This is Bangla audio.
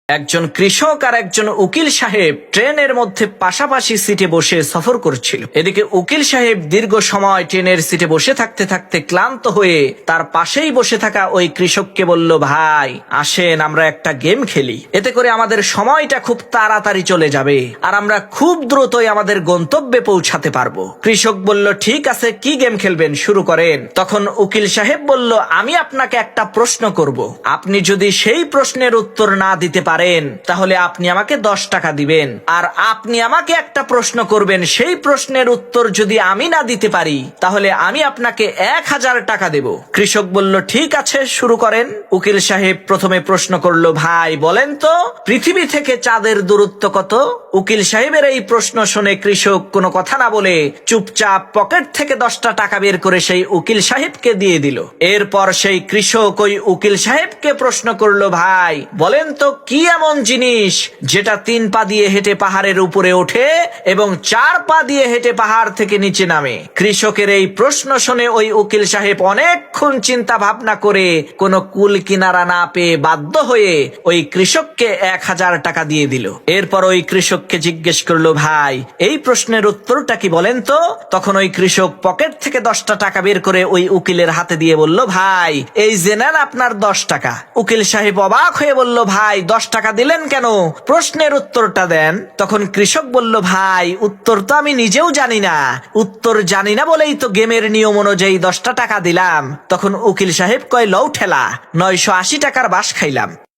একজন কৃষক আর একজন উকিল সাহেব ট্রেনের মধ্যে পাশাপাশি সিটে বসে সফর করছিল। এদিকে উকিল সাহেব দীর্ঘ সময় ট্রেনের সিটে বসে থাকতে থাকতে ক্লান্ত হয়ে তার পাশেই বসে থাকা ওই কৃষককে বলল, ভাই আসেন আমরা একটা গেম খেলি, এতে করে আমাদের সময়টা খুব তাড়াতাড়ি চলে যাবে আর আমরা খুব দ্রুতই আমাদের গন্তব্যে পৌঁছাতে পারবো। কৃষক বলল, ঠিক আছে, কি গেম খেলবেন, শুরু করেন। তখন উকিল সাহেব বলল, আমি আপনাকে একটা প্রশ্ন করব, আপনি যদি সেই প্রশ্নের উত্তর না দিতে পারেন তাহলে আপনি আমাকে 10 টাকা দিবেন, আর আপনি আমাকে একটা প্রশ্ন করবেন, সেই প্রশ্নের উত্তর যদি আমি না দিতে পারি তাহলে আমি আপনাকে 1000 টাকা দেব। কৃষক বলল, ঠিক আছে, শুরু করেন। উকিল সাহেব প্রথমে প্রশ্ন করলো, ভাই বলেন তো পৃথিবী থেকে চাঁদের দূরত্ব কত? উকিল সাহেবের এই প্রশ্ন শুনে কৃষক কোনো কথা না বলে চুপচাপ পকেট থেকে 10টা টাকা বের করে সেই উকিল সাহেবকে দিয়ে দিল। এরপর সেই কৃষক ওই উকিল সাহেবকে প্রশ্ন করলো, ভাই বলেন তো কি এমন জিনিস যেটা 3 পা দিয়ে হেঁটে পাহাড়ের উপরে ওঠে এবং 4 পা দিয়ে হেঁটে পাহাড় থেকে নিচে নামে? কৃষকের এই প্রশ্ন শুনে ওই উকিল সাহেব অনেকক্ষণ চিন্তা ভাবনা করে কোনো কুল কিনারা না পেয়ে বাধ্য হয়ে ওই কৃষককে 1000 টাকা দিয়ে দিল। এরপর ওই কৃষককে জিজ্ঞেস করলো, ভাই এই প্রশ্নের উত্তরটা কি বলেন তো? তখন ওই কৃষক পকেট থেকে 10টা টাকা বের করে ওই উকিলের হাতে দিয়ে বলল, ভাই এই যে নেন আপনার 10 টাকা। উকিল সাহেব অবাক হয়ে বলল, ভাই 10 টাকা দিলেন কেন? প্রশ্নের উত্তরটা দেন। তখন কৃষক বলল, ভাই উত্তর তো আমি নিজেও জানি না, উত্তর জানি না বলেই তো গেমের নিয়ম অনুযায়ী 10টা টাকা দিলাম। তখন উকিল সাহেব কয়, লও ঠেলা, 980 টাকার বাস খাইলাম।